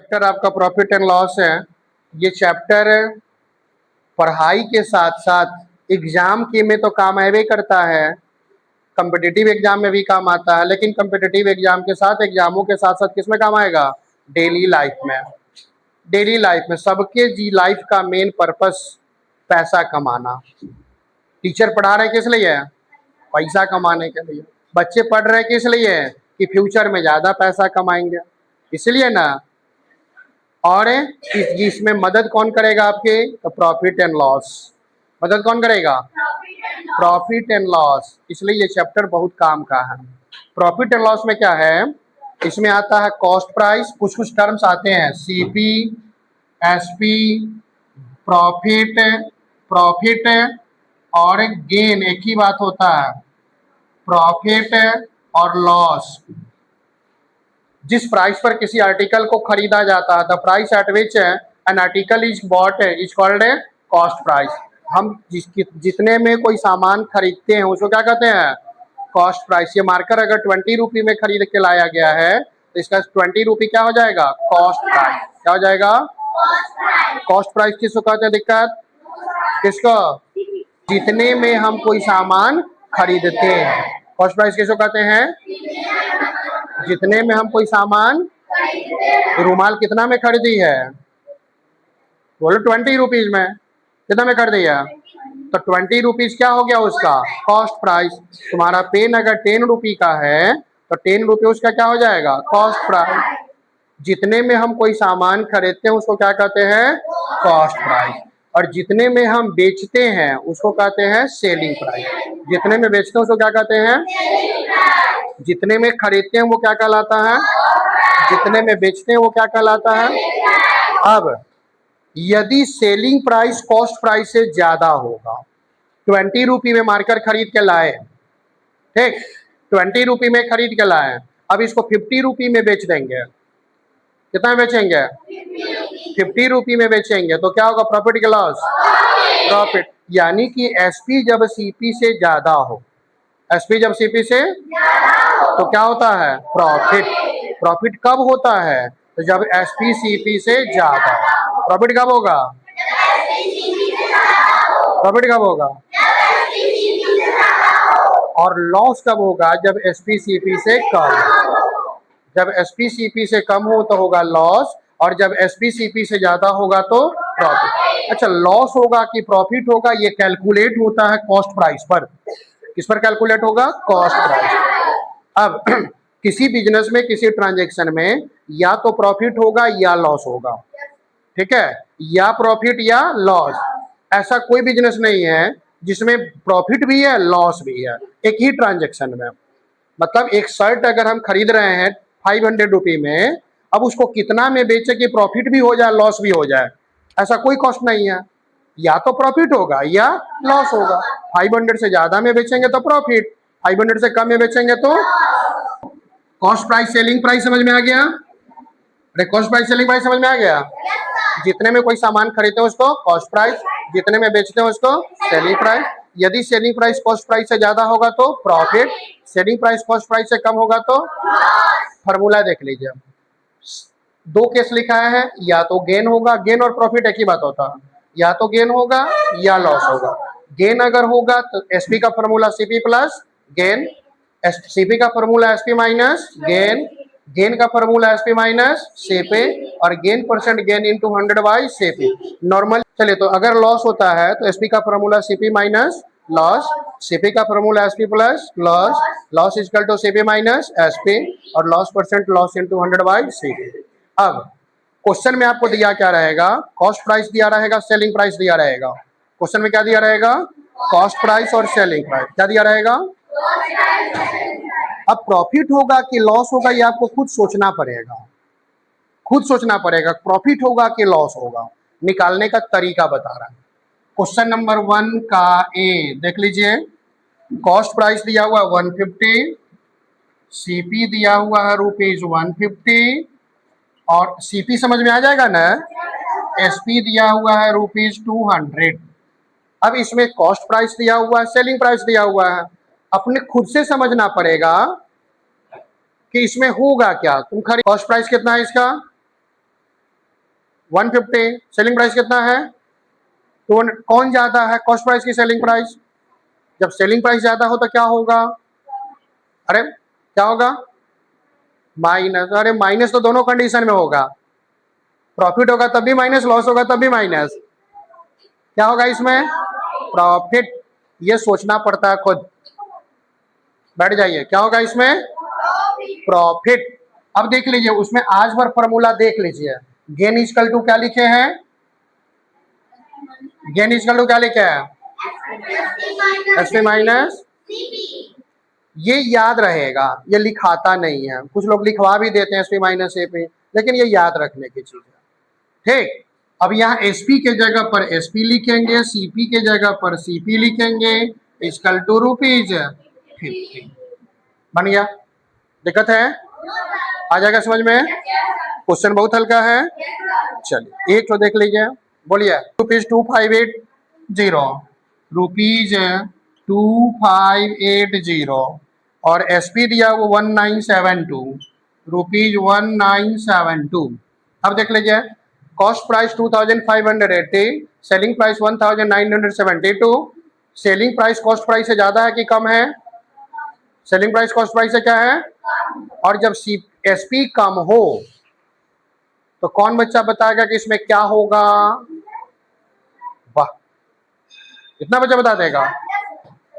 Chapter आपका profit and loss है। ये चैप्टर पढ़ाई के साथ साथ एग्जाम के में तो काम आवे करता है, कम्पिटिटिव एग्जाम में भी काम आता है, लेकिन कम्पिटिटिव एग्जाम के साथ एग्जामों के साथ साथ किस में काम आएगा? डेली लाइफ में। डेली लाइफ में सबके जी लाइफ का मेन पर्पस पैसा कमाना। टीचर पढ़ा रहे हैं किस लिए? पैसा कमाने के लिए। बच्चे पढ़ रहे हैं किस लिए? कि फ्यूचर में ज़्यादा पैसा कमाएंगे, इसलिए ना। और इसमें मदद कौन करेगा आपके? तो प्रॉफिट एंड लॉस। मदद कौन करेगा? Profit and loss. इसलिए ये चैप्टर बहुत काम का है। प्रॉफिट एंड लॉस में क्या है? इसमें आता है कॉस्ट प्राइस, कुछ कुछ टर्म्स आते हैं, सीपी, एसपी, प्रॉफिट, प्रॉफिट और गेन एक ही बात होता है, प्रॉफिट और लॉस। जिस प्राइस पर किसी आर्टिकल को खरीदा जाता है, the price at which an article is bought is called a cost price. हम जितने में कोई सामान खरीदते हैं उसको क्या कहते हैं? Cost price. ये मार्कर अगर 20 रुपये में खरीद के लाया गया है तो इसका 20 रुपये क्या हो जाएगा? Cost price. क्या हो जाएगा? Cost price. किसको कहते हैं? दिक्कत किसको? जितने में हम कोई सामान खरीदते हैं। कॉस्ट प्राइस किसको कहते हैं? जितने में हम कोई सामान, रुमाल कितना में खरीदी है? बोलो 20 रुपीज में। कितना में कर दिया? तो 20 रुपीज क्या हो गया उसका? Cost price. तुम्हारा पेन अगर 10 रुपये का है तो 10 रुपये उसका क्या हो जाएगा? Cost price. जितने में हम कोई सामान खरीदते हैं उसको क्या कहते हैं? Cost price. और जितने में हम बेचते हैं उसको कहते हैं सेलिंग प्राइस। जितने में बेचते हैं उसको क्या कहते हैं? जितने में खरीदते हैं वो क्या कहलाता है? जितने में बेचते हैं वो क्या कहलाता है? अब यदि सेलिंग प्राइस कॉस्ट प्राइस से ज्यादा होगा, 20 रुपये में मार्कर खरीद के लाए, ठीक, 20 रुपये में खरीद के लाए, अब इसको 50 रुपये में बेच देंगे। कितना बेचेंगे? 50 रुपये में बेचेंगे तो क्या होगा? प्रॉफिट का लॉस? प्रॉफिट। यानी कि एसपी जब सीपी से ज्यादा हो, एसपी जब सीपी से तो क्या होता है? प्रॉफिट। प्रॉफिट कब होता है? तो जब एसपी सीपी से ज्यादा। प्रॉफिट कब होगा? प्रॉफिट कब होगा? और लॉस कब होगा? जब एसपी सीपी से कम। जब एसपी सीपी से कम हो तो होगा लॉस, और जब एसपी सीपी से ज्यादा होगा तो प्रॉफिट। अच्छा, लॉस होगा कि प्रॉफिट होगा ये कैलकुलेट होता है कॉस्ट प्राइस पर। किस पर कैलकुलेट होगा? Cost price. अब किसी बिजनेस में, किसी ट्रांजैक्शन में या तो प्रॉफिट होगा या लॉस होगा, ठीक है, या प्रॉफिट या लॉस। ऐसा कोई बिजनेस नहीं है जिसमें प्रॉफिट भी है लॉस भी है एक ही ट्रांजैक्शन में। मतलब एक शर्ट अगर हम खरीद रहे हैं 500 रुपये में, अब उसको कितना में बेचे कि प्रॉफिट भी हो जाए लॉस भी हो जाए, ऐसा कोई कॉस्ट नहीं है। या तो प्रॉफिट होगा या लॉस होगा। 500 से ज्यादा में बेचेंगे तो प्रॉफिट, 500 से कम में बेचेंगे तो कॉस्ट प्राइस सेलिंग प्राइस। समझ में आ गया? अरे कॉस्ट प्राइस सेलिंग प्राइस समझ में आ गया? जितने में कोई सामान खरीदते हैं उसको कॉस्ट प्राइस, जितने में बेचते हैं उसको सेलिंग प्राइस। यदि सेलिंग प्राइस कॉस्ट प्राइस से ज्यादा होगा तो profit, selling price cost price से कम होगा तो। फॉर्मूला देख लीजिए, दो केस लिखा है, या तो गेन होगा, गेन और प्रॉफिट एक ही बात होता है, या तो गेन होगा या लॉस होगा। गेन अगर होगा तो एसपी का formula CP plus gain, CP का formula SP minus gain, gain का फॉर्मूला एसपी माइनस सीपी, और gain percent gain into 100 by CP normal. चलिए, तो अगर लॉस होता है तो एसपी का formula CP minus loss, CP का formula SP plus loss, loss equal to CP minus SP, और loss percent loss into 100 by CP. अब क्वेश्चन में आपको दिया क्या रहेगा? कॉस्ट प्राइस दिया रहेगा, सेलिंग प्राइस दिया रहेगा। क्वेश्चन में क्या दिया रहेगा? कॉस्ट प्राइस और सेलिंग प्राइस। क्या दिया रहेगा? अब प्रॉफिट होगा कि लॉस होगा ये आपको खुद सोचना पड़ेगा, खुद सोचना पड़ेगा। प्रॉफिट होगा कि लॉस होगा, निकालने का तरीका बता रहा है। क्वेश्चन नंबर 1 का ए देख लीजिए। कॉस्ट प्राइस दिया हुआ 150, सीपी दिया हुआ है ₹150, और सीपी समझ में आ जाएगा ना, एसपी दिया हुआ है ₹200। अब इसमें कॉस्ट प्राइस दिया हुआ है, सेलिंग प्राइस दिया हुआ है, अपने खुद से समझना पड़ेगा कि इसमें होगा क्या। तुम खरीद, कॉस्ट प्राइस कितना है इसका? 150। सेलिंग प्राइस कितना है? तो कौन ज्यादा है, कॉस्ट प्राइस की सेलिंग प्राइस? जब सेलिंग प्राइस ज्यादा हो तो क्या होगा? अरे क्या होगा? माइनस। अरे माइनस तो दोनों कंडीशन में होगा, प्रॉफिट होगा तब भी माइनस, लॉस होगा तब भी माइनस। क्या होगा इसमें? प्रॉफिट। ये सोचना पड़ता है खुद, बैठ जाइए। क्या होगा इसमें? प्रॉफिट। अब देख लीजिए उसमें आज भर फॉर्मूला देख लीजिए। गेन इक्वल टू क्या लिखे हैं? गेन इक्वल टू क्या लिखे हैं? SP minus. ये याद रहेगा, ये लिखाता नहीं है, कुछ लोग लिखवा भी देते हैं एसपी माइनस एपी, लेकिन ये याद रखने की चीज है। ठीक, अब यहाँ एसपी के जगह पर एसपी लिखेंगे, सीपी के जगह पर सीपी लिखेंगे, इक्वल टू रुपीज 50। बन गया? दिक्कत है? आ जाएगा समझ में? क्वेश्चन बहुत हल्का है। चलिए एक तो देख लीजिए, बोलिए। ₹2580, रुपीज 2580, और एसपी दिया वो 1972, रुपीज 1972। अब देख लीजिए, cost price 2580, selling price 1972। Selling price cost price से ज्यादा है कि कम है? सेलिंग प्राइस कॉस्ट प्राइस से क्या है? और जब एसपी कम हो तो कौन बच्चा बताएगा कि इसमें क्या होगा? वाह, इतना बच्चा बता देगा?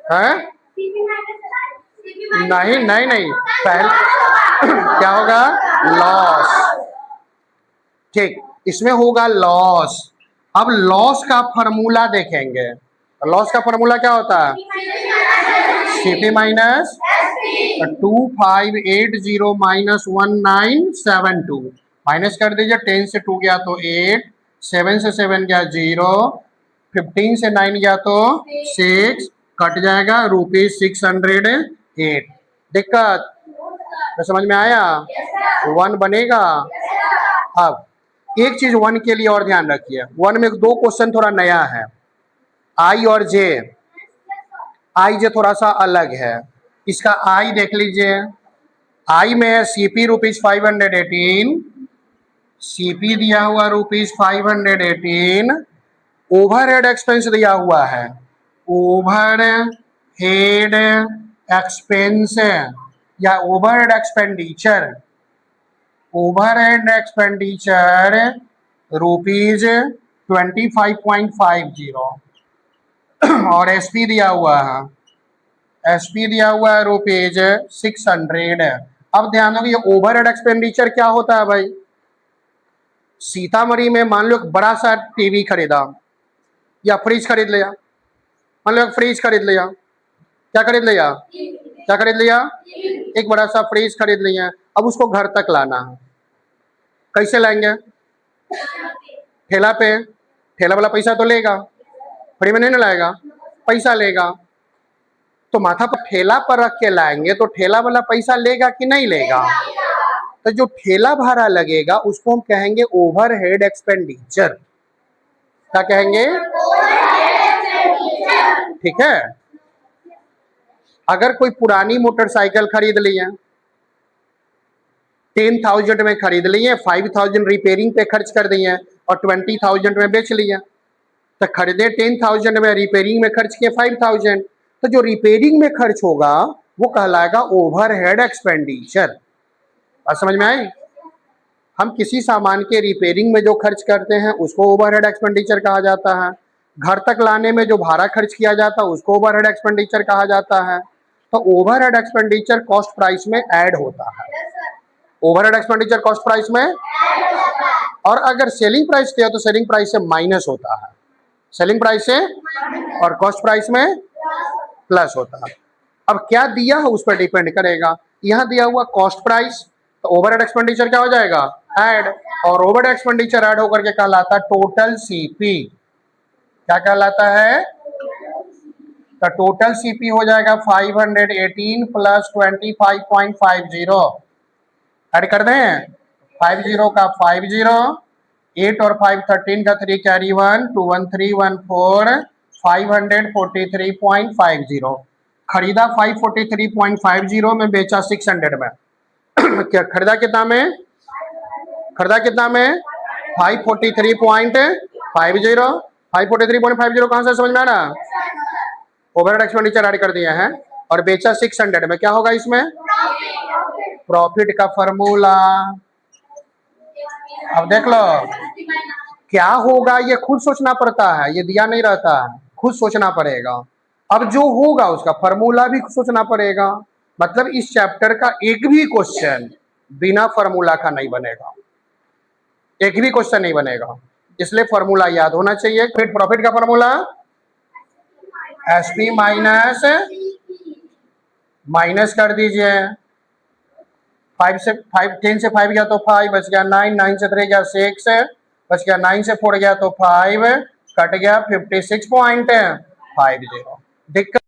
है? नहीं नहीं नहीं, पहले क्या होगा? लॉस। ठीक, इसमें होगा लॉस। अब लॉस का फॉर्मूला देखेंगे। लॉस का फॉर्मूला क्या होता है? सीपी माइनस 2580 माइनस 1972, माइनस कर दीजिए। 10 से 2 गया तो 8, 7 से 7 गया 0, 15 से 9 गया तो 6, कट जाएगा ₹608। दिक्कत तो समझ में आया? 1 बनेगा। अब एक चीज 1 के लिए और ध्यान रखिए, 1 में 2 क्वेश्चन थोड़ा नया है, आई और जे। आई जे थोड़ा सा अलग है। इसका आई देख लीजिए, आई में है सीपी ₹518, सीपी दिया हुआ ₹518, ओवरहेड एक्सपेंस दिया हुआ है, ओवर हेड एक्सपेंस या ओवरहेड एक्सपेंडिचर, ओवरहेड एक्सपेंडिचर ₹25.50, और एसपी दिया हुआ है, एसपी दिया हुआ है ₹600। अब ध्यान दो, ये ओवरहेड एक्सपेंडिचर क्या होता है भाई? सीतामढ़ी में मान लो बड़ा सा टीवी खरीदा या फ्रिज खरीद लिया, मान लो फ्रिज खरीद लिया, क्या खरीद लिया? क्या खरीद लिया? एक बड़ा सा फ्रिज खरीद लिया। अब उसको घर तक लाना है, कैसे लाएंगे? ठेला पे। ठेला वाला पैसा तो लेगा, फ्री में नहीं ना लाएगा, पैसा लेगा। तो माथा पर ठेला पर रख के लाएंगे तो ठेला वाला पैसा लेगा कि नहीं लेगा? तो जो ठेला भाड़ा लगेगा उसको हम कहेंगे ओवरहेड एक्सपेंडिचर। क्या कहेंगे? ठीक है। अगर कोई पुरानी मोटरसाइकिल खरीद लिए, 10,000 में खरीद लिए, 5,000 रिपेयरिंग पे खर्च कर दिए और 20,000 में बेच लिए, तो खरीदे 10,000 में, रिपेयरिंग में खर्च किए 5,000, तो जो रिपेयरिंग में खर्च होगा वो कहलाएगा ओवरहेड एक्सपेंडिचर। समझ में आई? हम किसी सामान के रिपेयरिंग में जो खर्च करते हैं उसको ओवरहेड एक्सपेंडिचर कहा जाता है, घर तक लाने में जो भाड़ा खर्च किया जाता है उसको ओवरहेड एक्सपेंडिचर कहा जाता है। तो ओवरहेड एक्सपेंडिचर कॉस्ट प्राइस में ऐड होता है, ओवरहेड एक्सपेंडिचर कॉस्ट प्राइस में, और अगर सेलिंग प्राइस किया तो सेलिंग प्राइस से माइनस होता है, सेलिंग प्राइस से, और कॉस्ट प्राइस में प्लस होता है। अब क्या दिया है उस पर डिपेंड करेगा। यहाँ दिया हुआ कॉस्ट प्राइस, तो ओवरहेड एक्सपेंडिचर क्या हो जाएगा? ऐड, और ओवरहेड एक्सपेंडिचर ऐड होकर के कहलाता है टोटल सीपी। क्या कहलाता है? तो टोटल सीपी हो जाएगा 518 प्लस 25.50। ऐड कर दें, 50 का 50, 8 और 5 13 का 3 कैरी 1, 2 1 3 1 4, 543.50। खरीदा 543.50 में, बेचा 600 में। क्या खरीदा कितना में? खरीदा कितना में? 543.50 543.50 कहां से समझ में आ रहा? ओवरहेड एक्सपेंडिचर ऐड कर दिए हैं और बेचा 600 में, क्या होगा इसमें? प्रॉफिट का फॉर्मूला। अब देख लो क्या होगा, ये खुद सोचना पड़ता है, ये दिया नहीं रहता है, खुद सोचना पड़ेगा। अब जो होगा उसका फॉर्मूला भी सोचना पड़ेगा। मतलब इस चैप्टर का एक भी क्वेश्चन बिना फॉर्मूला का नहीं बनेगा, एक भी क्वेश्चन नहीं बनेगा, इसलिए फॉर्मूला याद होना चाहिए। फिर प्रॉफिट का फॉर्मूला एसपी माइनस माइनस कर दीजिए, 10 से 5 गया तो 5 बच गया, 9 से 3 गया 6 बच गया, 9 से 4 गया तो 5 कट गया, 56.50। दिक्कत